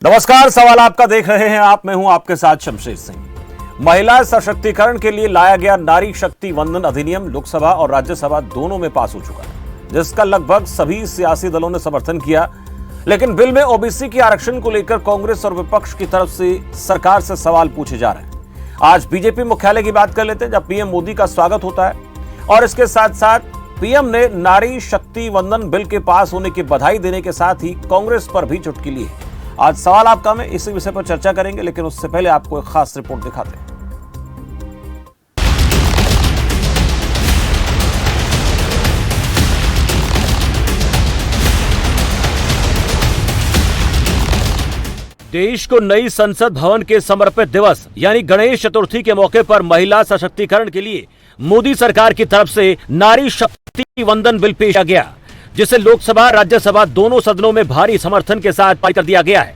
नमस्कार, सवाल आपका देख रहे हैं आप। मैं हूं आपके साथ शमशेर सिंह। महिला सशक्तिकरण के लिए लाया गया नारी शक्ति वंदन अधिनियम लोकसभा और राज्यसभा दोनों में पास हो चुका है, जिसका लगभग सभी सियासी दलों ने समर्थन किया। लेकिन बिल में ओबीसी के आरक्षण को लेकर कांग्रेस और विपक्ष की तरफ से सरकार से सवाल पूछे जा रहे हैं। आज बीजेपी मुख्यालय की बात कर लेते हैं, जब पीएम मोदी का स्वागत होता है और इसके साथ साथ पीएम ने नारी शक्ति वंदन बिल के पास होने की बधाई देने के साथ ही कांग्रेस पर भी चुटकी ली है। आज सवाल आपका में इसी विषय पर चर्चा करेंगे, लेकिन उससे पहले आपको एक खास रिपोर्ट दिखाते हैं। देश को नई संसद भवन के समर्पित दिवस यानी गणेश चतुर्थी के मौके पर महिला सशक्तिकरण के लिए मोदी सरकार की तरफ से नारी शक्ति वंदन बिल पेश किया गया, जिसे लोकसभा राज्यसभा दोनों सदनों में भारी समर्थन के साथ पारित कर दिया गया है।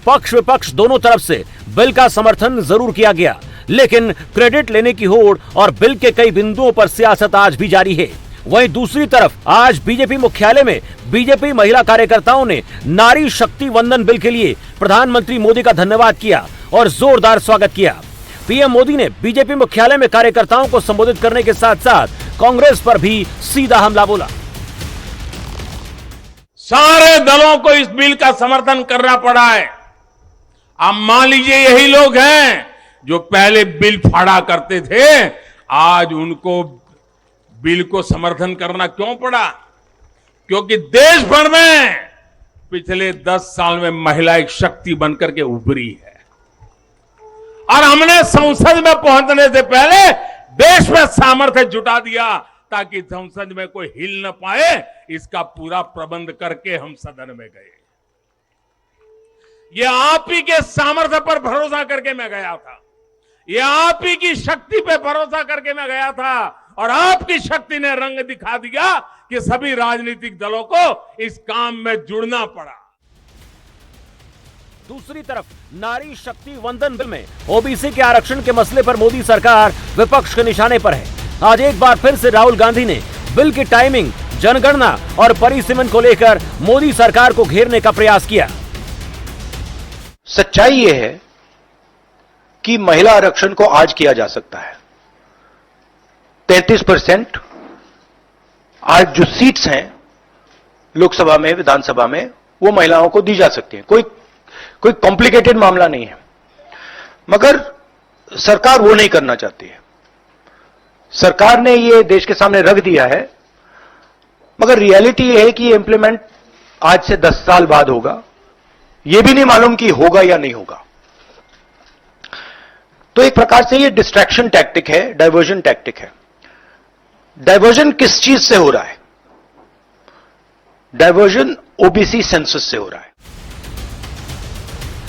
पक्ष विपक्ष दोनों तरफ से बिल का समर्थन जरूर किया गया, लेकिन क्रेडिट लेने की होड़ और बिल के कई बिंदुओं पर सियासत आज भी जारी है। वहीं दूसरी तरफ आज बीजेपी मुख्यालय में बीजेपी महिला कार्यकर्ताओं ने नारी शक्ति वंदन बिल के लिए प्रधानमंत्री मोदी का धन्यवाद किया और जोरदार स्वागत किया। पीएम मोदी ने बीजेपी मुख्यालय में कार्यकर्ताओं को संबोधित करने के साथ साथ कांग्रेस पर भी सीधा हमला बोला। सारे दलों को इस बिल का समर्थन करना पड़ा है। अब मान लीजिए यही लोग हैं जो पहले बिल फाड़ा करते थे, आज उनको बिल को समर्थन करना क्यों पड़ा? क्योंकि देश भर में पिछले 10 साल में महिला एक शक्ति बनकर के उभरी है और हमने संसद में पहुंचने से पहले देश में सामर्थ्य जुटा दिया ताकि संसद में कोई हिल न पाए। इसका पूरा प्रबंध करके हम सदन में गए। ये आप ही के सामर्थ्य पर भरोसा करके मैं गया था, ये आप ही की शक्ति पे भरोसा करके मैं गया था और आपकी शक्ति ने रंग दिखा दिया कि सभी राजनीतिक दलों को इस काम में जुड़ना पड़ा। दूसरी तरफ नारी शक्ति वंदन बिल में ओबीसी के आरक्षण के मसले पर मोदी सरकार विपक्ष के निशाने पर है। आज एक बार फिर से राहुल गांधी ने बिल की टाइमिंग, जनगणना और परिसीमन को लेकर मोदी सरकार को घेरने का प्रयास किया। सच्चाई यह है कि महिला आरक्षण को आज किया जा सकता है। 33% आज जो सीट्स हैं लोकसभा में, विधानसभा में, वो महिलाओं को दी जा सकती हैं। कोई कॉम्प्लिकेटेड मामला नहीं है, मगर सरकार वो नहीं करना चाहती है। सरकार ने ये देश के सामने रख दिया है, मगर रियलिटी ये है कि ये इंप्लीमेंट आज से 10 साल बाद होगा। ये भी नहीं मालूम कि होगा या नहीं होगा। तो एक प्रकार से ये डिस्ट्रैक्शन टैक्टिक है, डाइवर्जन टैक्टिक है। डाइवर्जन किस चीज से हो रहा है? डाइवर्जन ओबीसी सेंसस से हो रहा है।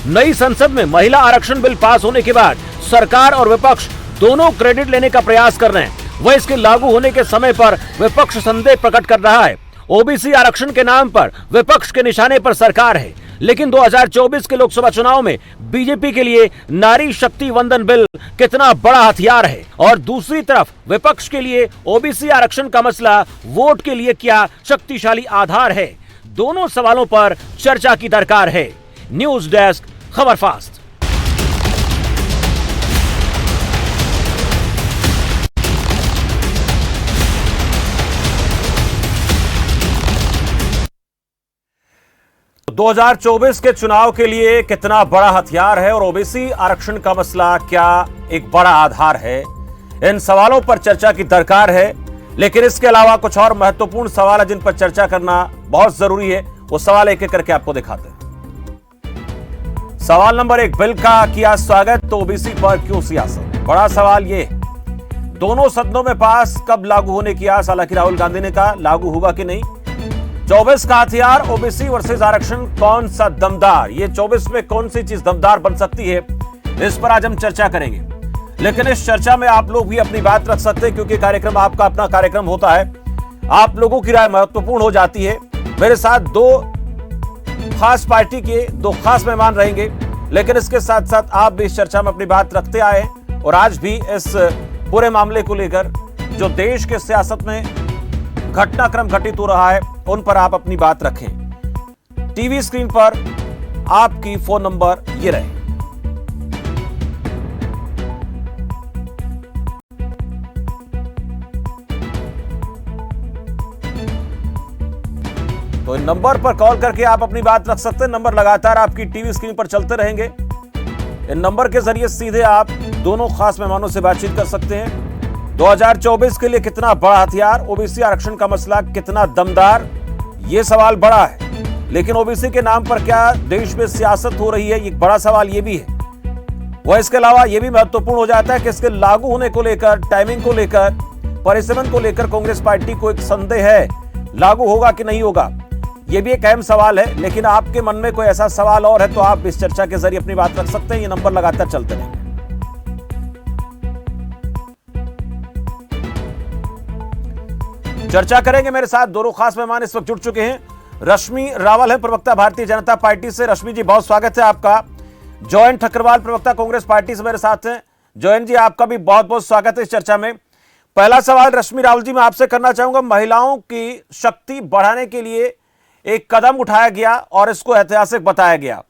नई संसद में महिला आरक्षण बिल पास होने के बाद सरकार और विपक्ष दोनों क्रेडिट लेने का प्रयास कर रहे हैं। वह इसके लागू होने के समय पर विपक्ष संदेह प्रकट कर रहा है। ओबीसी आरक्षण के नाम पर विपक्ष के निशाने पर सरकार है, लेकिन 2024 के लोकसभा चुनाव में बीजेपी के लिए नारी शक्ति वंदन बिल कितना बड़ा हथियार है और दूसरी तरफ विपक्ष के लिए ओबीसी आरक्षण का मसला वोट के लिए क्या शक्तिशाली आधार है? दोनों सवालों पर चर्चा की दरकार है। न्यूज डेस्क, खबर फास्ट। तो 2024 के चुनाव के लिए कितना बड़ा हथियार है और ओबीसी आरक्षण का मसला क्या एक बड़ा आधार है? इन सवालों पर चर्चा की दरकार है, लेकिन इसके अलावा कुछ और महत्वपूर्ण सवाल है जिन पर चर्चा करना बहुत जरूरी है। वो सवाल एक एक करके आपको दिखाते हैं। सवाल नंबर 1, बिल का किया स्वागत तो ओबीसी पर क्यों सियासत? बड़ा सवाल ये, दोनों सदनों में पास कब लागू होने की आस? हालांकि राहुल गांधी ने कहा लागू होगा कि नहीं। 24 का हथियार ओबीसी वर्सेस आरक्षण कौन सा दमदार? ये 24 में कौन सी चीज दमदार बन सकती है, इस पर आज हम चर्चा करेंगे। लेकिन इस चर्चा में आप लोग भी अपनी बात रख सकते हैं, क्योंकि कार्यक्रम आपका अपना कार्यक्रम होता है। आप लोगों की राय महत्वपूर्ण हो जाती है। मेरे साथ दो खास पार्टी के दो खास मेहमान रहेंगे, लेकिन इसके साथ साथ आप भी इस चर्चा में अपनी बात रखते आए और आज भी इस पूरे मामले को लेकर जो देश के सियासत में घटनाक्रम घटित हो रहा है उन पर आप अपनी बात रखें। टीवी स्क्रीन पर आपकी फोन नंबर ये रहे। तो इन नंबर पर कॉल करके आप अपनी बात रख सकते हैं। नंबर लगातार आपकी टीवी स्क्रीन पर चलते रहेंगे। इन नंबर के जरिए सीधे आप दोनों खास मेहमानों से बातचीत कर सकते हैं। 2024 के लिए कितना बड़ा हथियार, ओबीसी आरक्षण का मसला कितना दमदार, यह सवाल बड़ा है। लेकिन ओबीसी के नाम पर क्या देश में सियासत हो रही है, एक बड़ा सवाल यह भी है। वह इसके अलावा यह भी महत्वपूर्ण हो जाता है कि इसके लागू होने को लेकर, टाइमिंग को लेकर, परिसीमन को लेकर कांग्रेस पार्टी को एक संदेह है, लागू होगा कि नहीं होगा। यह भी एक अहम सवाल है। लेकिन आपके मन में कोई ऐसा सवाल और है तो आप इस चर्चा के जरिए अपनी बात रख सकते हैं। ये नंबर लगातार चलते रहेंगे। चर्चा करेंगे। मेरे साथ दोनों खास मेहमान इस वक्त जुड़ चुके हैं। रश्मि रावल है, प्रवक्ता भारतीय जनता पार्टी से। रश्मि जी, बहुत स्वागत है आपका। जयंत ठकरवाल, प्रवक्ता कांग्रेस पार्टी से मेरे साथ हैं। जयंत जी, आपका भी बहुत बहुत स्वागत है इस चर्चा में। पहला सवाल रश्मि रावल जी मैं आपसे करना चाहूंगा। महिलाओं की शक्ति बढ़ाने के लिए एक कदम उठाया गया और इसको ऐतिहासिक बताया गया।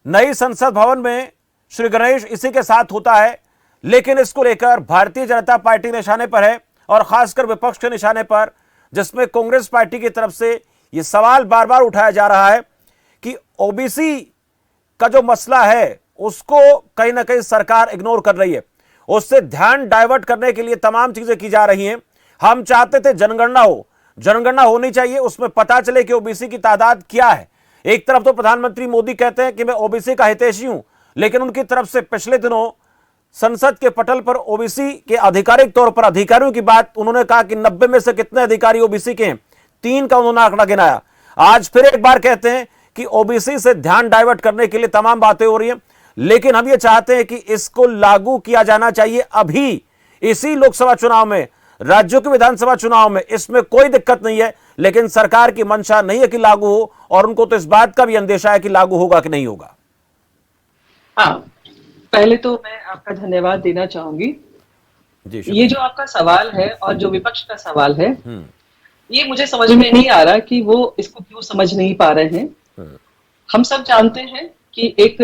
नई संसद भवन में श्री गणेश इसी के साथ होता है, लेकिन इसको लेकर भारतीय जनता पार्टी निशाने पर है और खासकर विपक्ष के निशाने पर, जिसमें कांग्रेस पार्टी की तरफ से यह सवाल बार बार उठाया जा रहा है कि ओबीसी का जो मसला है उसको कहीं ना कहीं सरकार इग्नोर कर रही है। उससे ध्यान डाइवर्ट करने के लिए तमाम चीजें की जा रही हैं। हम चाहते थे जनगणना हो, जनगणना होनी चाहिए, उसमें पता चले कि ओबीसी की तादाद क्या है। एक तरफ तो प्रधानमंत्री मोदी कहते हैं कि मैं ओबीसी का हितैषी हूं, लेकिन उनकी तरफ से पिछले दिनों संसद के पटल पर ओबीसी के आधिकारिक तौर पर अधिकारियों की बात, उन्होंने कहा कि 90 में से कितने अधिकारी ओबीसी के हैं, 3 का उन्होंने आंकड़ा गिनाया। आज फिर एक बार कहते हैं कि ओबीसी से ध्यान डाइवर्ट करने के लिए तमाम बातें हो रही हैं। लेकिन हम ये चाहते हैं कि इसको लागू किया जाना चाहिए अभी, इसी लोकसभा चुनाव में, राज्यों के विधानसभा चुनाव में। इसमें कोई दिक्कत नहीं है, लेकिन सरकार की मंशा नहीं है कि लागू हो, और उनको तो इस बात का भी अंदेशा है कि लागू होगा कि नहीं होगा। हाँ, पहले तो मैं आपका धन्यवाद देना चाहूंगी। जी, ये जो आपका सवाल है और जो विपक्ष का सवाल है, ये मुझे समझ में नहीं आ रहा कि वो इसको क्यों समझ नहीं पा रहे हैं। हम सब जानते हैं कि एक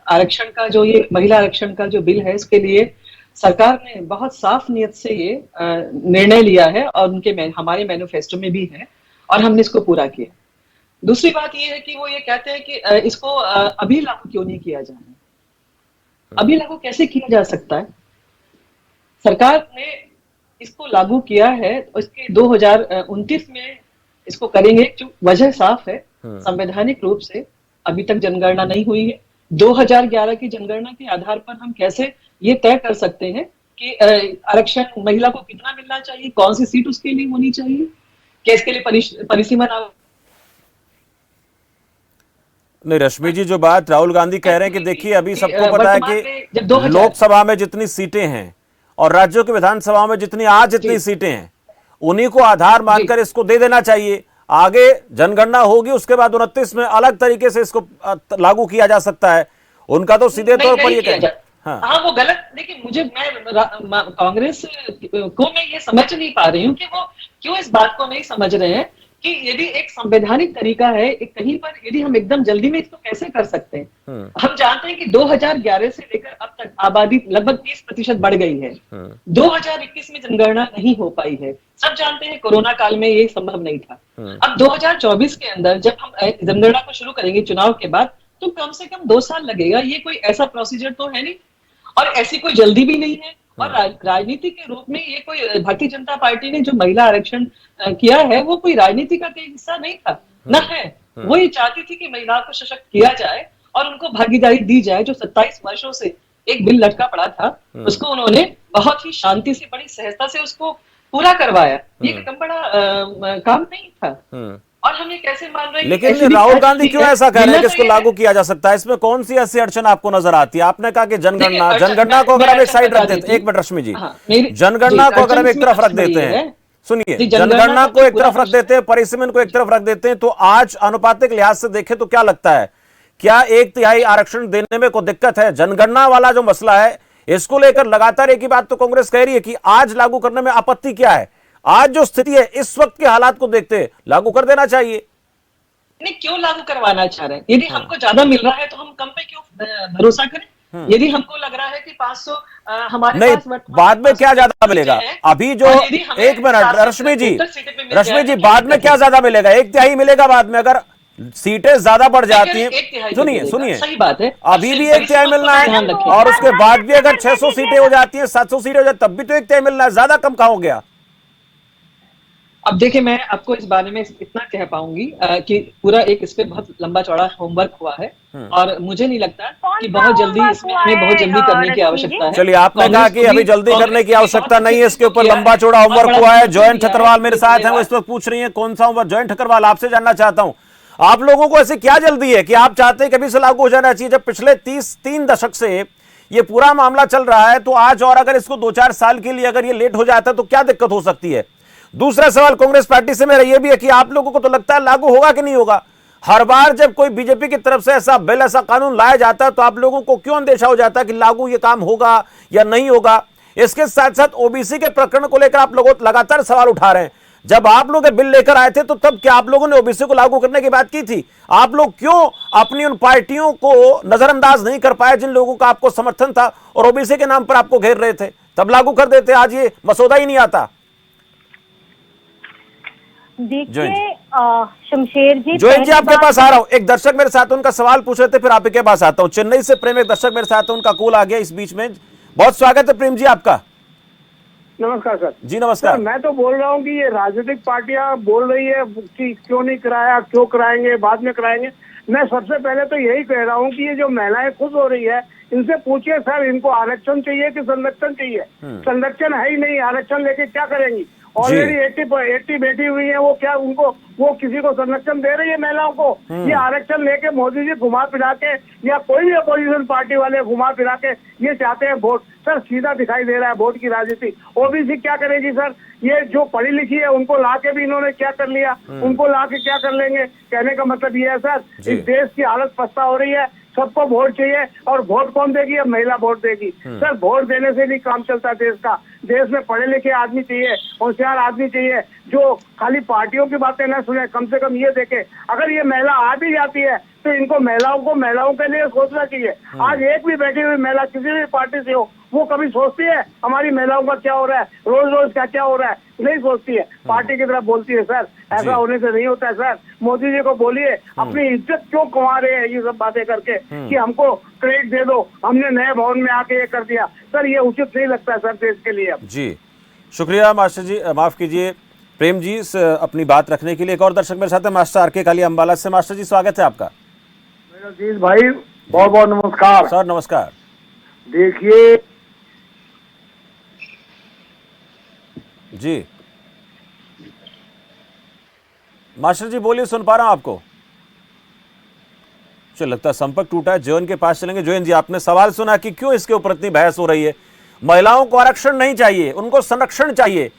आरक्षण का जो, ये महिला आरक्षण का जो बिल है, इसके लिए सरकार ने बहुत साफ नियत से ये निर्णय लिया है और हमारे मैनिफेस्टो में भी है और हमने इसको पूरा किया। दूसरी बात ये है कि वो ये कहते हैं कि इसको अभी लागू क्यों नहीं किया जा रहा। अभी लागू कैसे किया जा सकता है? सरकार ने इसको लागू किया है, उसके 2029 में इसको करेंगे। वजह साफ है, संवैधानिक रूप से अभी तक जनगणना नहीं हुई है। 2011 की जनगणना के आधार पर हम कैसे ये तय कर सकते हैं कि आरक्षण महिला को कितना मिलना चाहिए, कौन सी सीट उसके लिए होनी चाहिए, क्या इसके लिए परिसीमन। नहीं रश्मि जी, जो बात राहुल गांधी कह रहे हैं कि देखिए अभी सबको पता है कि लोकसभा में जितनी सीटें हैं और राज्यों की विधानसभा में जितनी सीटें हैं, उन्हीं को आधार मानकर इसको दे देना चाहिए। आगे जनगणना होगी, उसके बाद 29 में अलग तरीके से इसको लागू किया जा सकता है। उनका तो सीधे तौर पर ये कहना है। हाँ, वो गलत। देखिए, मैं कांग्रेस को मैं ये समझ नहीं पा रही हूँ कि वो क्यों इस बात को नहीं समझ रहे हैं कि यदि एक संवैधानिक तरीका है, एक कहीं पर यदि हम एकदम जल्दी में इसको कैसे कर सकते हैं। हम जानते हैं कि 2011 से लेकर अब तक आबादी लगभग 30% बढ़ गई है। 2021 में जनगणना नहीं हो पाई है। सब जानते हैं कोरोना काल में ये संभव नहीं था। अब 2024 के अंदर जब हम जनगणना को शुरू करेंगे चुनाव के बाद, तो कम से कम 2 साल लगेगा। ये कोई ऐसा प्रोसीजर तो है नहीं और ऐसी कोई जल्दी भी नहीं है। और राजनीति के रूप में ये कोई, भारतीय जनता पार्टी ने जो महिला आरक्षण किया है वो कोई राजनीति का हिस्सा नहीं था, न है। वो ये चाहती थी कि महिलाओं को सशक्त किया जाए और उनको भागीदारी दी जाए। जो 27 वर्षों से एक बिल लटका पड़ा था, उसको उन्होंने बहुत ही शांति से, बड़ी सहजता से उसको पूरा करवाया। ये एकदम बड़ा काम नहीं था। और हम ये कैसे मान रहे हैं? लेकिन राहुल गांधी क्यों ऐसा कह रहे हैं कि इसको लागू किया जा सकता है? इसमें कौन सी ऐसी अड़चन आपको नजर आती है? आपने कहा कि जनगणना को अगर हम एक साइड रख देते हैं, एक मिनट रश्मि जी, जनगणना को अगर हम एक तरफ रख देते हैं, सुनिए, जनगणना को एक तरफ रख देते हैं, परिसीमन को एक तरफ रख देते हैं, तो आज अनुपातिक लिहाज से देखें तो क्या लगता है, क्या 1/3 आरक्षण देने में कोई दिक्कत है? जनगणना वाला जो मसला है, इसको लेकर लगातार एक ही बात तो कांग्रेस कह रही है कि आज लागू करने में आपत्ति क्या है? आज जो स्थिति है, इस वक्त के हालात को देखते लागू कर देना चाहिए। नहीं क्यों लागू करवाना चाह रहे हैं? यदि हमको ज्यादा मिल रहा है तो हम कम पे क्यों भरोसा करें? यदि हमको लग रहा है कि 500 हमारे नहीं, पास बाद में क्या ज्यादा मिलेगा? अभी जो और यदि हमें एक मिनट 400 रश्मि जी, उत्तर सीटें पे मिल रश्मि जाए जी, तो बाद में क्या ज्यादा मिलेगा? 1/3 मिलेगा बाद में, अगर सीटें ज्यादा बढ़ जाती एक हैं। तिहाई सुनिए मिलेगा, सुनिए, सही बात है। अभी भी 1/3 मिलना है, ध्यान रखें। और उसके बाद भी अगर 600 सीटें हो जाती हैं, 700 सीटें हो जाती, तब भी तो 1/3 मिलना है। ज्यादा कम कहाँ हो गया? अब देखिए, मैं आपको इस बारे में इतना कह पाऊंगी कि पूरा एक इस पे बहुत लंबा चौड़ा होमवर्क हुआ है, और मुझे नहीं लगता कि बहुत जल्दी इसमें हमें बहुत जल्दी करने की आवश्यकता है। चलिए, आपने कहा कि अभी जल्दी करने की आवश्यकता नहीं है, इसके ऊपर लंबा चौड़ा होमवर्क हुआ है। जयंत ठकरवाल मेरे साथ हैं, वो इस वक्त पूछ रही हैं कौन सा होमवर्क। जयंत ठकरवाल, आपसे जानना चाहता हूं, आप लोगों को ऐसी क्या जल्दी है कि आप चाहते हैं कभी से लागू हो जाना चाहिए, जब पिछले 3 दशक से ये पूरा मामला चल रहा है? तो आज और अगर इसको 2-4 साल के लिए अगर ये लेट हो जाता है तो क्या दिक्कत हो सकती है? दूसरा सवाल कांग्रेस पार्टी से मेरा यह भी है कि आप लोगों को तो लगता है लागू होगा कि नहीं होगा? हर बार जब कोई बीजेपी की तरफ से ऐसा बिल, ऐसा कानून लाया जाता है तो आप लोगों को क्यों अंदेशा हो जाता है कि लागू ये काम होगा या नहीं होगा? इसके साथ साथ ओबीसी के प्रकरण को लेकर आप लोग लगातार सवाल उठा रहे हैं। जब आप लोग बिल लेकर आए थे तो तब क्या आप लोगों ने ओबीसी को लागू करने की बात की थी? आप लोग क्यों अपनी उन पार्टियों को नजरअंदाज नहीं कर पाए जिन लोगों का आपको समर्थन था और ओबीसी के नाम पर आपको घेर रहे थे? तब लागू कर देते, आज ये मसौदा ही नहीं आता। देखिए शमशेर जी, जोइन जी, आपके पास आ रहा हूं। एक दर्शक मेरे साथ, उनका सवाल पूछ रहे थे, फिर आपके पास आता हूं। चेन्नई से प्रेम, एक दर्शक मेरे साथ, उनका कॉल आ गया इस बीच में। बहुत स्वागत है प्रेम जी आपका। नमस्कार सर। जी नमस्कार। मैं तो बोल रहा हूँ कि ये राजनीतिक पार्टियां बोल रही है कि क्यों नहीं कराया, क्यों कराएंगे, बाद में कराएंगे। मैं सबसे पहले तो यही कह रहा हूँ कि ये जो महिलाएं खुश हो रही है, इनसे पूछिए सर, इनको आरक्षण चाहिए कि संरक्षण चाहिए? संरक्षण है ही नहीं, आरक्षण लेके क्या करेंगी? ऑलरेडी 80 बैठी हुई है, वो क्या उनको, वो किसी को संरक्षण दे रही है महिलाओं को? ये आरक्षण लेके मोदी जी घुमा फिरा के, या कोई भी अपोजिशन पार्टी वाले घुमा फिरा के ये चाहते हैं वोट। सर सीधा दिखाई दे रहा है वोट की राजनीति। ओबीसी क्या करेगी सर? ये जो पढ़ी लिखी है उनको ला के भी इन्होंने क्या कर लिया, उनको ला के क्या कर लेंगे? कहने का मतलब ये है सर, इस देश की हालत पछता हो रही है। सबको वोट चाहिए, और वोट कौन देगी? अब महिला वोट देगी। सर वोट देने से नहीं काम चलता देश का। देश में पढ़े लिखे आदमी चाहिए, होशियार आदमी चाहिए, जो खाली पार्टियों की बातें न सुने। कम से कम ये देखे, अगर ये महिला आ भी जाती है तो इनको महिलाओं के लिए सोचना चाहिए। आज एक भी बैठी हुई महिला किसी भी पार्टी से हो, वो कभी सोचती है हमारी महिलाओं का क्या हो रहा है, रोज रोज का क्या हो रहा है? नहीं सोचती है, पार्टी की तरफ बोलती है। सर ऐसा होने से नहीं होता है। सर मोदी जी को बोलिए, अपनी इज्जत क्यों कमा रहे हैं ये सब बातें करके कि हमको क्रेडिट दे दो, हमने नए भवन में आके ये कर दिया। सर ये उचित नहीं लगता है सर देश के लिए। जी शुक्रिया मास्टर जी, माफ कीजिए प्रेम जी, अपनी बात रखने के लिए। एक और दर्शक मेरे साथ है, मास्टर आरके काली अम्बाला से। मास्टर जी स्वागत है आपका। अजीज भाई बहुत बहुत नमस्कार। सर नमस्कार। देखिए जी मास्टर जी बोलिए, सुन पा रहा हूं आपको। चल लगता है संपर्क टूटा है। जयन के पास चलेंगे। जयन जी, आपने सवाल सुना कि क्यों इसके ऊपर इतनी बहस हो रही है? महिलाओं को आरक्षण नहीं चाहिए, उनको संरक्षण चाहिए।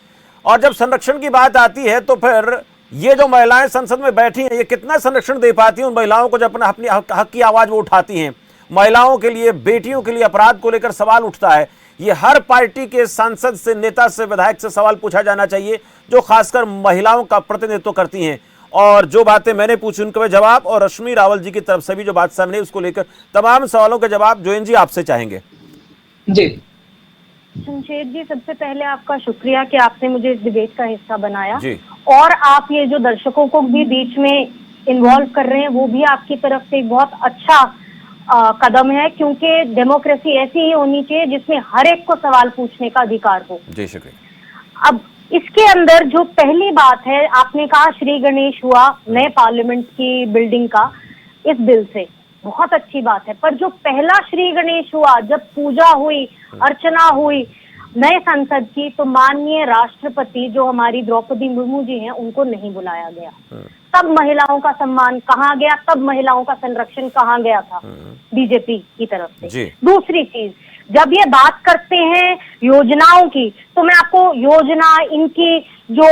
और जब संरक्षण की बात आती है तो फिर ये जो महिलाएं संसद में बैठी हैं, ये कितना संरक्षण दे पाती हैं उन महिलाओं को जब अपनी हक की आवाज वो उठाती हैं? महिलाओं के लिए, बेटियों के लिए अपराध को लेकर सवाल उठता है। ये हर पार्टी के सांसद से, नेता से, विधायक से सवाल पूछा जाना चाहिए जो खासकर महिलाओं का प्रतिनिधित्व करती हैं। और जो बातें मैंने पूछी उनका जवाब, और रश्मि रावल जी की तरफ से भी जो बात सामने उसको लेकर तमाम सवालों के जवाब जोइन जी आपसे चाहेंगे। जी शमशेर जी, सबसे पहले आपका शुक्रिया कि आपने मुझे इस डिबेट का हिस्सा बनाया जी। और आप ये जो दर्शकों को भी बीच में इन्वॉल्व कर रहे हैं, वो भी आपकी तरफ से एक बहुत अच्छा कदम है, क्योंकि डेमोक्रेसी ऐसी ही होनी चाहिए जिसमें हर एक को सवाल पूछने का अधिकार हो। जी शुक्रिया। अब इसके अंदर जो पहली बात है, आपने कहा श्री गणेश हुआ नए पार्लियामेंट की बिल्डिंग का इस बिल से, बहुत अच्छी बात है। पर जो पहला श्री गणेश हुआ, जब पूजा हुई, अर्चना हुई नए संसद की, तो माननीय राष्ट्रपति जो हमारी द्रौपदी मुर्मू जी हैं, उनको नहीं बुलाया गया। तब महिलाओं का सम्मान कहाँ गया? तब महिलाओं का संरक्षण कहाँ गया था बीजेपी की तरफ से? दूसरी चीज, जब ये बात करते हैं योजनाओं की, तो मैं आपको योजना, इनकी जो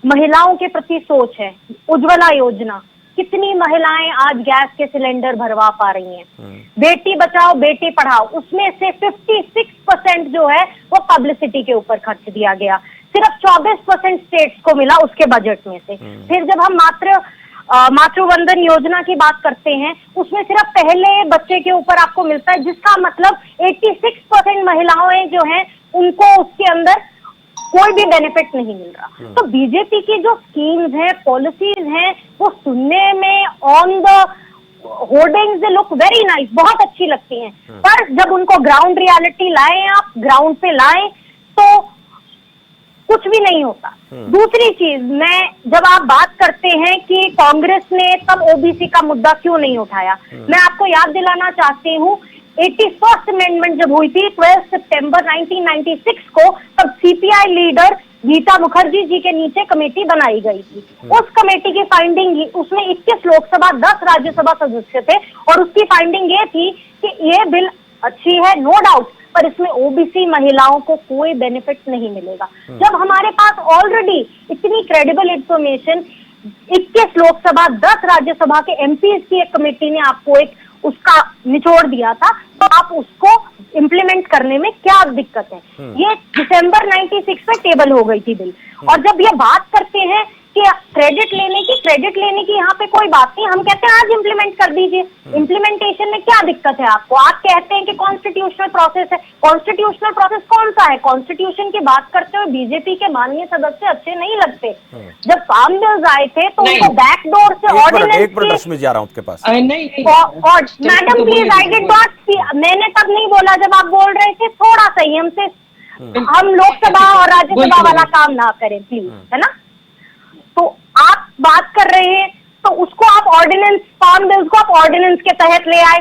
महिलाओं के प्रति सोच है, उज्ज्वला योजना, कितनी महिलाएं आज गैस के सिलेंडर भरवा पा रही हैं? बेटी बचाओ बेटी पढ़ाओ, उसमें से 56% जो है वो पब्लिसिटी के ऊपर खर्च दिया गया। सिर्फ 24% स्टेट्स को मिला उसके बजट में से। फिर जब हम मात्र मातृवंदन योजना की बात करते हैं, उसमें सिर्फ पहले बच्चे के ऊपर आपको मिलता है, जिसका मतलब 86% महिलाएं जो हैं उनको उसके अंदर कोई भी बेनिफिट नहीं मिल रहा। तो बीजेपी की जो स्कीम्स हैं, पॉलिसीज हैं, वो सुनने में on the hoardings they look very nice, बहुत अच्छी लगती हैं, पर जब उनको ग्राउंड रियलिटी लाएं, आप ग्राउंड पे लाएं तो कुछ भी नहीं होता। दूसरी चीज, जब आप बात करते हैं कि कांग्रेस ने तब ओबीसी का मुद्दा क्यों नहीं उठाया, मैं आपको याद दिलाना चाहती हूँ 81st अमेंडमेंट जब हुई थी 12 सितंबर 1996 को, तब सीपीआई लीडर गीता मुखर्जी जी के नीचे कमेटी बनाई गई थी। उस कमेटी की फाइंडिंग, उसमें 21 लोकसभा 10 राज्यसभा सदस्य थे, और उसकी फाइंडिंग ये थी कि ये बिल अच्छी है, नो डाउट, पर इसमें ओबीसी महिलाओं को कोई बेनिफिट नहीं मिलेगा। जब हमारे पास ऑलरेडी इतनी क्रेडिबल इंफॉर्मेशन 21 लोकसभा 10 राज्यसभा के एमपीज की एक कमेटी ने आपको एक उसका निचोड़ दिया था, तो आप उसको इम्प्लीमेंट करने में क्या दिक्कत है? ये दिसंबर 96 में टेबल हो गई थी बिल। और जब ये बात करते हैं कि क्रेडिट लेने की यहाँ पे कोई बात नहीं, हम कहते हैं आज इम्प्लीमेंट कर दीजिए। इम्प्लीमेंटेशन में क्या दिक्कत है आपको? आप कहते हैं कि कॉन्स्टिट्यूशनल प्रोसेस है, कॉन्स्टिट्यूशनल प्रोसेस कौन सा है? कॉन्स्टिट्यूशन की बात करते हुए बीजेपी के माननीय सदस्य अच्छे नहीं लगते। जब फार्म बिल्स आए थे तो उनको बैकडोर से ऑर्डिनेंस, एक मिनट रश्मि जी आ रहा हूँ आपके पास। Madam please, I did not, मैंने तब नहीं बोला जब आप बोल रहे थे, थोड़ा संयम से हम लोकसभा और राज्यसभा वाला काम ना करें प्लीज, है ना? तो आप बात कर रहे हैं तो उसको आप ऑर्डिनेंस, फार्म बिल्स को आप ऑर्डिनेंस के तहत ले आए,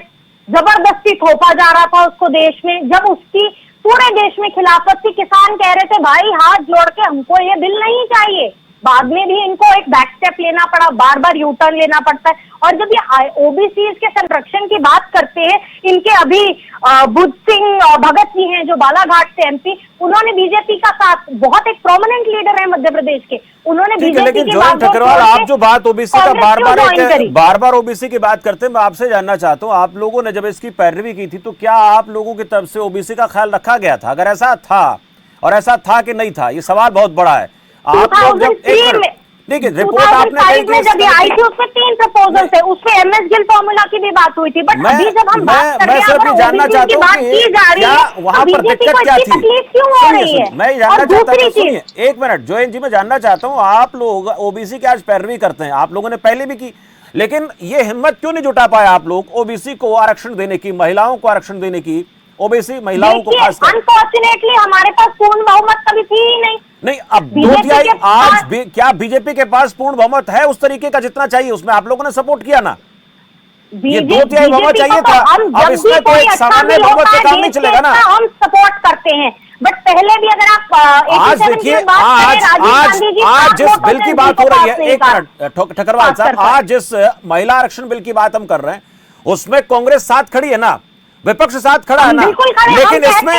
जबरदस्ती थोपा जा रहा था उसको देश में। जब उसकी पूरे देश में खिलाफत थी, किसान कह रहे थे भाई हाथ जोड़ के हमको ये बिल नहीं चाहिए, बाद में भी इनको एक बैक स्टेप लेना पड़ा, बार बार यू टर्न लेना पड़ता है। और जब ये ओबीसी के संरक्षण की बात करते हैं, इनके अभी बुद्ध सिंह भगत जी हैं जो बालाघाट से एमपी, उन्होंने बीजेपी का साथ, बहुत एक प्रोमिनेंट लीडर है मध्य प्रदेश के, उन्होंने बीजेपी लेकिन की जॉयंत बात ठकरवाल, आप जो बात ओबीसी का बार बार ओबीसी की बात करते हैं, मैं आपसे जानना चाहता हूं, आप लोगों ने जब इसकी पैरवी की थी तो क्या आप लोगों की तरफ से ओबीसी का ख्याल रखा गया था? अगर ऐसा था, और ऐसा था कि नहीं था, ये सवाल बहुत बड़ा है। आप लोग जब देखिए रिपोर्ट आपने कही जब ये आई थी उसमें 3 प्रपोजल थे, उसमें एमएस गिल फॉर्मूला की भी बात हुई थी, बट अभी जब हम बात कर रहे हैं, मैं जानना चाहता हूं कि क्या वहां पर दिक्कत क्या थी? क्यों हो रही है? मैं जानना चाहता हूं, सुनिए एक मिनट जॉयंत जी, मैं जानना चाहता हूं, आप लोग ओबीसी की आज पैरवी करते हैं, आप लोगों ने पहले भी की, लेकिन ये हिम्मत क्यों नहीं जुटा पाए आप लोग ओबीसी को आरक्षण देने की, महिलाओं को आरक्षण देने की, ओबीसी महिलाओं को खासकर? अनफॉर्चुनेटली हमारे पास पूर्ण बहुमत कभी थी ही नहीं। अब 2/3 आज क्या बीजेपी के पास पूर्ण बहुमत है उस तरीके का जितना चाहिए? उसमें आप लोगों ने सपोर्ट किया ना, ये 2/3 बहुमत चाहिए था। अब इसमें तो एक सामान्य बहुमत से काम नहीं चलेगा ना। हम सपोर्ट करते हैं, बट पहले भी अगर आप आज देखिए, आज जिस बिल की बात हो रही है, एक मिनट ठकरवाल साहब, आज जिस महिला आरक्षण बिल की बात हम कर रहे हैं उसमें कांग्रेस साथ खड़ी है ना, विपक्ष साथ खड़ा है ना, लेकिन इसमें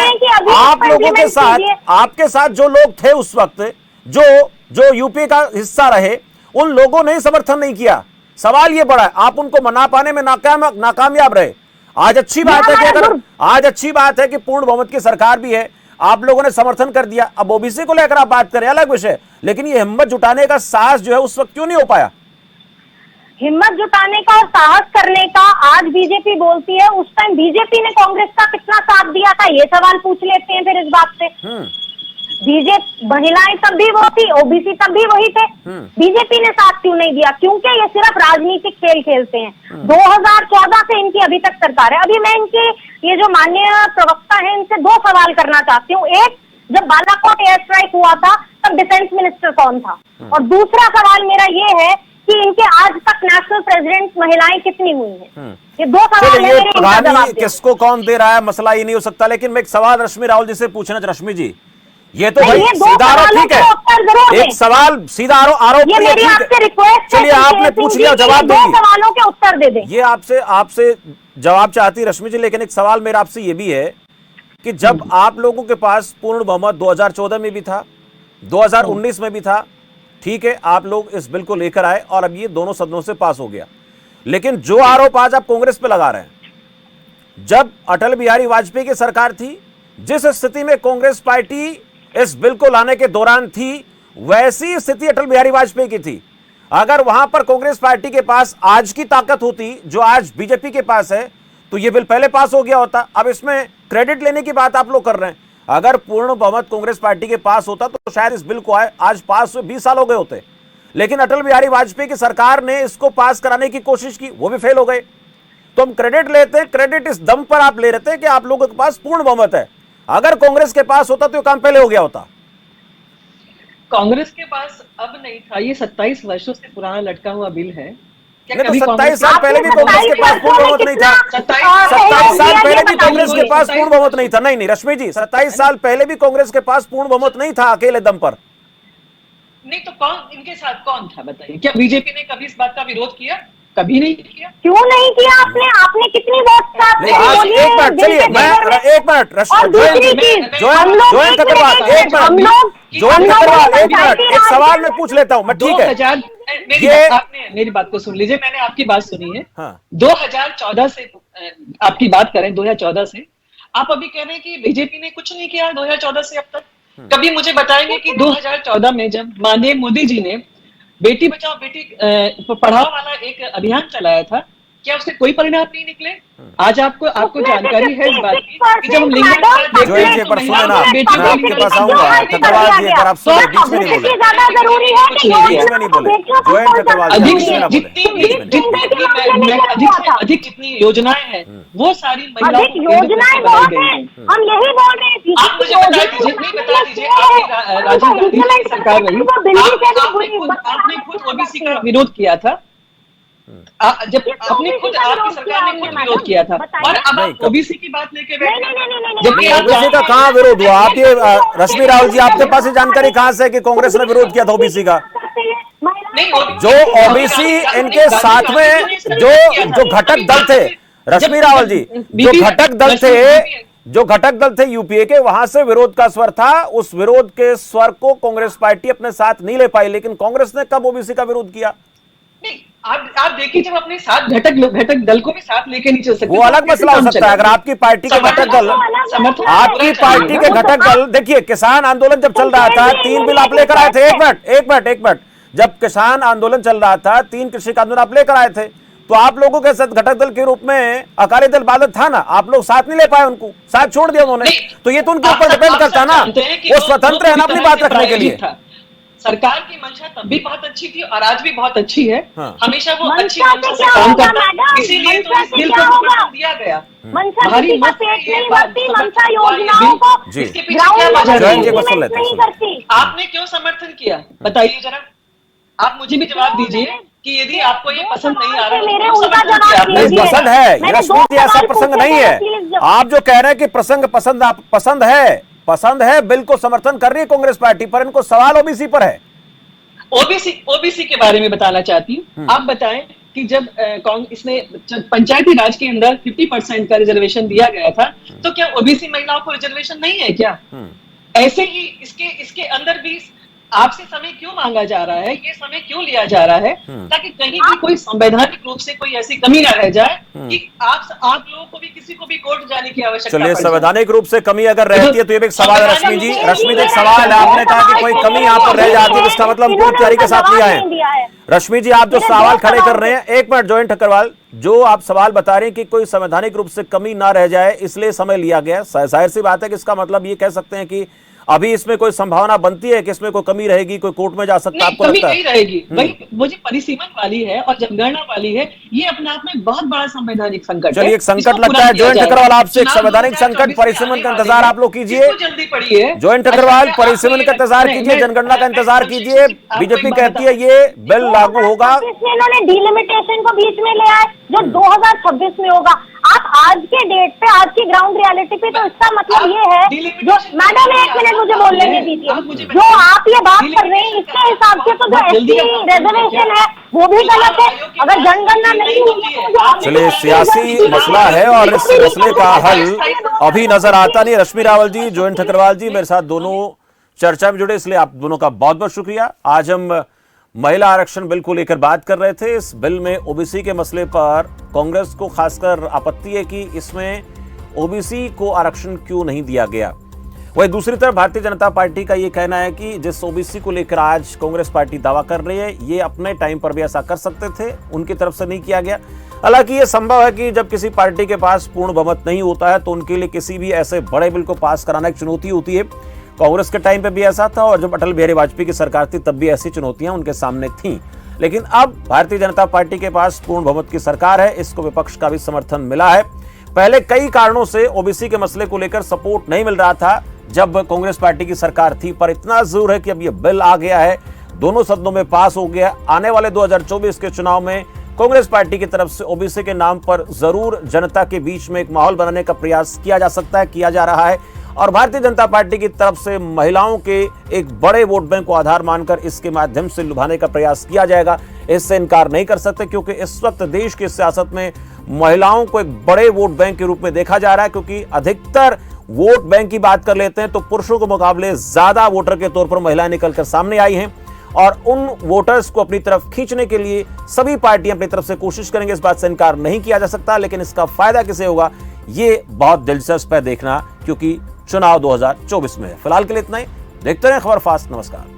आप लोगों के साथ, आपके साथ जो लोग थे उस वक्त, जो यूपी का हिस्सा रहे, उन लोगों ने समर्थन नहीं किया। सवाल ये बड़ा है, आप उनको मना पाने में नाकामयाब रहे। आज अच्छी बात है कि आज अच्छी बात है कि पूर्ण बहुमत की सरकार भी है, आप लोगों ने समर्थन कर दिया। अब ओबीसी को लेकर आप बात करें अलग विषय, लेकिन ये हिम्मत जुटाने का साहस जो है उस वक्त क्यों नहीं हो पाया? हिम्मत जुटाने का और साहस करने का आज बीजेपी बोलती है, उस टाइम बीजेपी ने कांग्रेस का कितना साथ दिया था, ये सवाल पूछ लेते हैं फिर इस बात से। बीजेपी, महिलाएं तब भी वो थी, ओबीसी तब भी वही थे, बीजेपी ने साथ क्यों नहीं दिया? क्योंकि ये सिर्फ राजनीतिक खेल खेलते हैं। 2014 से इनकी अभी तक सरकार है। अभी मैं इनके ये जो माननीय प्रवक्ता है इनसे 2 सवाल करना चाहती हूँ। एक, जब बालाकोट एयर स्ट्राइक हुआ था तब डिफेंस मिनिस्टर कौन था? और दूसरा सवाल मेरा ये है कि इनके आज तक नेशनल प्रेसिडेंट महिलाएं कितनी हुई हैं? ये 2 सवाल है मेरे, इनका जवाब दीजिए। किसको कौन दे रहा है, मसला ये नहीं हो सकता। लेकिन मैं एक सवाल रश्मि राहुल जी से पूछना, रश्मि जी ये तो भाई सीधा आरोप, ठीक है, एक सवाल सीधा आरोप, चलिए आपने पूछ लिया, जवाब देंगे, 2 सवालों के उत्तर दे दें। ये आपसे जवाब चाहती रश्मि जी, लेकिन एक सवाल मेरा आपसे ये भी है कि जब आप लोगों के पास पूर्ण बहुमत 2014 में भी था, 2019 में भी था, ठीक है, आप लोग इस बिल को लेकर आए और अब ये दोनों सदनों से पास हो गया, लेकिन जो आरोप आज आप कांग्रेस पे लगा रहे हैं, जब अटल बिहारी वाजपेयी की सरकार थी, जिस स्थिति में कांग्रेस पार्टी इस बिल को लाने के दौरान थी, वैसी स्थिति अटल बिहारी वाजपेयी की थी। अगर वहां पर कांग्रेस पार्टी के पास आज की ताकत होती जो आज बीजेपी के पास है तो यह बिल पहले पास हो गया होता। अब इसमें क्रेडिट लेने की बात आप लोग कर रहे हैं। अगर पूर्ण बहुमत कांग्रेस पार्टी के पास होता तो शायद इस बिल को आज पास 20 साल हो गए होते, लेकिन अटल बिहारी वाजपेयी की सरकार ने इसको पास कराने की कोशिश की, वो भी फेल हो गए। तो हम क्रेडिट लेते हैं, क्रेडिट इस दम पर आप ले रहे थे कि आप लोगों के पास पूर्ण बहुमत है। अगर कांग्रेस के पास होता तो काम पहले हो गया होता। कांग्रेस के पास अब नहीं था, ये 27 वर्षों से पुराना लटका हुआ बिल है। क्या नहीं कभी तो 27 कांग्रेस साल पहले भी कांग्रेस के पास पूर्ण बहुमत नहीं था। 27 साल पहले भी कांग्रेस के पास पूर्ण बहुमत नहीं था। नहीं नहीं रश्मि जी, 27 साल पहले भी कांग्रेस के पास पूर्ण बहुमत नहीं था अकेले दम पर। नहीं तो कौन इनके साथ कौन था बताइए? क्या बीजेपी ने कभी इस बात का विरोध किया? कभी नहीं किया। क्यों नहीं किया आपने कितनी वोट एक मिनट चलिए, मैं एक मिनट जोएन खतरवाल, एक मिनट एक सवाल मैं पूछ लेता हूं मैं, ठीक है? मेरी बात को सुन लीजिए, मैंने आपकी बात सुनी है। हाँ। 2014 से आपकी बात करें, 2014 से आप अभी कह रहे हैं कि बीजेपी ने कुछ नहीं किया 2014 से अब तक। कभी मुझे बताएंगे कि 2014 में जब माननीय मोदी जी ने बेटी बचाओ बेटी पढ़ाओ वाला एक अभियान चलाया था, क्या उससे कोई परिणाम नहीं निकले? आज आपको जानकारी है इस बात की कि जब हम लिंग आपके पास आऊंगा खतरवाल जी, अगर आप सुने बीच में नहीं बोले, जोएन खतरवाल अधिक जितनी योजनाएं हैं वो सारी महिलाओं को योजनाएं बहुत हैं, हम यही बोल रहे हैं। आप मुझे बता दीजिए राजीव गांधी की सरकार रही, आपने खुद ओबीसी का विरोध किया था, जब आपने खुद आपकी सरकार ने खुद विरोध किया था, और अब आप ओबीसी की बात लेके बैठे। जबकि ओबीसी का कहाँ विरोध हुआ? आप ये रश्मि रावल जी, आपके पास ये जानकारी कहाँ से है कि कांग्रेस ने विरोध किया था ओबीसी का? जो ओबीसी इनके साथ में जो घटक दल थे, रश्मि रावल जी, जो घटक दल थे यूपीए के, वहां से विरोध का स्वर था। उस विरोध के स्वर को कांग्रेस पार्टी अपने साथ नहीं ले पाई, लेकिन कांग्रेस ने कब ओबीसी का विरोध किया? नहीं, आप देखिए, जब अपने साथ घटक दल को भी साथ लेके नहीं चल सकते, वो अलग मसला हो सकता है। अगर आपकी पार्टी के घटक दल, आपकी पार्टी के घटक दल, देखिए किसान आंदोलन जब चल रहा था 3 बिल आप लेकर आए थे। एक मिनट, जब किसान आंदोलन चल रहा था 3 कृषि कानून आप लेकर आए थे, तो आप लोगों के साथ घटक दल के रूप में अकाली दल बादल था ना, आप लोग साथ नहीं ले पाए, उनको साथ छोड़ दिया उन्होंने। तो ये तो उनके ऊपर डिपेंड करता है ना, वो स्वतंत्र है ना अपनी बात रखने के लिए। सरकार की मंशा तब भी बहुत अच्छी थी और आज भी बहुत अच्छी है। हाँ। हमेशा वो अच्छी मंशा से काम करता है, इसीलिए तो इस बिल को समर्थन दिया गया। भारी मंशा योजनाओं को इसके पीछे क्या वजह है? आपने क्यों समर्थन किया बताइए जरा, आप मुझे भी जवाब दीजिए कि यदि आपको ये पसंद नहीं आ रहा है तो नहीं पसंद है, रश्मि जी ऐसा प्रसंग नहीं है। आप जो कह रहे हैं कि प्रसंग पसंद है, बिल को समर्थन कर रही है कांग्रेस पार्टी, पर इनको सवाल ओबीसी पर है। ओबीसी के बारे में बताना चाहती हूँ। आप बताएं कि जब इसमें पंचायती राज के अंदर 50% का रिजर्वेशन दिया गया था, तो क्या ओबीसी महिलाओं को रिजर्वेशन नहीं है क्या? ऐसे ही इसके अंदर भी आपसे समय क्यों मांगा जा रहा है, ये समय क्यों लिया जा रहा है, ताकि कहीं भी कोई संवैधानिक रूप से कोई ऐसी कमी ना रह जाए कि आप लोगों को भी किसी को भी कोर्ट जाने की आवश्यकता चलिए, संवैधानिक रूप से कमी अगर रहती है तो ये भी एक सवाल है रश्मि जी, एक सवाल है। आपने कहा कि कोई कमी यहाँ पर रह जाती है, इसका मतलब हम पूरी तैयारी के साथ नहीं आए। रश्मि जी, आप जो सवाल खड़े कर रहे हैं, एक मिनट जोएन ठक्करवाल, जो आप सवाल बता रहे हैं कि कोई संवैधानिक रूप से कमी ना रह जाए इसलिए समय लिया गया, जाहिर सी बात है कि इसका मतलब ये कह सकते हैं कि अभी इसमें कोई संभावना बनती है कि इसमें कोई कमी रहेगी, कोई कोर्ट में जा सकता है? आपको लगता है नहीं रहेगी? वही वो जो परिसीमन वाली है और जनगणना वाली है, ये अपने आप में बहुत बड़ा संवैधानिक संकट है। चलिए, एक संकट लगता है। जोएन ठक्करवाल, आपसे एक संवैधानिक संकट, परिसीमन का इंतजार आप लोग कीजिए। जल्दी पड़िए जोएन ठक्करवाल, परिसीमन का इंतजार कीजिए, जनगणना का इंतजार कीजिए। बीजेपी कहती है ये बिल लागू होगा, इन्होंने डिलिमिटेशन को बीच में ले आए जो 2026 में होगा। आप आज के डेट पे, आज की ग्राउंड रियलिटी पे, तो इसका मतलब ये है, जो मैडम 1 मिनट मुझे बोलने दीजिए, जो आप ये बात कर रहे हैं इसके हिसाब से तो जो एसटी रिजर्वेशन है वो भी गलत है। अगर जनगणना नहीं होगी। चलिए, सियासी मसला है और इस मसले का हल अभी नजर आता नहीं। रश्मि रावल जी, जोएन ठक्करवाल जी मेरे साथ दोनों चर्चा में जुड़े, इसलिए आप दोनों का बहुत बहुत शुक्रिया। आज हम महिला आरक्षण बिल को लेकर बात कर रहे थे। इस बिल में ओबीसी के मसले पर कांग्रेस को खासकर आपत्ति है कि इसमें ओबीसी को आरक्षण क्यों नहीं दिया गया। वही दूसरी तरफ भारतीय जनता पार्टी का ये कहना है कि जिस ओबीसी को लेकर आज कांग्रेस पार्टी दावा कर रही है, ये अपने टाइम पर भी ऐसा कर सकते थे, उनकी तरफ से नहीं किया गया। हालांकि ये संभव है कि जब किसी पार्टी के पास पूर्ण बहुमत नहीं होता है तो उनके लिए किसी भी ऐसे बड़े बिल को पास कराना एक चुनौती होती है। कांग्रेस के टाइम पे भी ऐसा था और जब अटल बिहारी वाजपेयी की सरकार थी तब भी ऐसी चुनौतियां उनके सामने थीं। लेकिन अब भारतीय जनता पार्टी के पास पूर्ण बहुमत की सरकार है, इसको विपक्ष का भी समर्थन मिला है। पहले कई कारणों से ओबीसी के मसले को लेकर सपोर्ट नहीं मिल रहा था जब कांग्रेस पार्टी की सरकार थी, पर इतना जरूर है कि अब यह बिल आ गया है, दोनों सदनों में पास हो गया। आने वाले 2024 के चुनाव में कांग्रेस पार्टी की तरफ से ओबीसी के नाम पर जरूर जनता के बीच में एक माहौल बनाने का प्रयास किया जा सकता है, किया जा रहा है। और भारतीय जनता पार्टी की तरफ से महिलाओं के एक बड़े वोट बैंक को आधार मानकर इसके माध्यम से लुभाने का प्रयास किया जाएगा, इससे इनकार नहीं कर सकते, क्योंकि इस वक्त देश की सियासत में महिलाओं को एक बड़े वोट बैंक के रूप में देखा जा रहा है। क्योंकि अधिकतर वोट बैंक की बात कर लेते हैं तो पुरुषों के मुकाबले ज्यादा वोटर के तौर पर महिलाएं निकलकर सामने आई हैं और उन वोटर्स को अपनी तरफ खींचने के लिए सभी पार्टियां अपनी तरफ से कोशिश करेंगे, इस बात से इनकार नहीं किया जा सकता। लेकिन इसका फायदा किसे होगा ये बहुत दिलचस्प है देखना, क्योंकि चुनाव 2024 में है। फिलहाल के लिए इतना ही, देखते रहें खबर फास्ट। नमस्कार।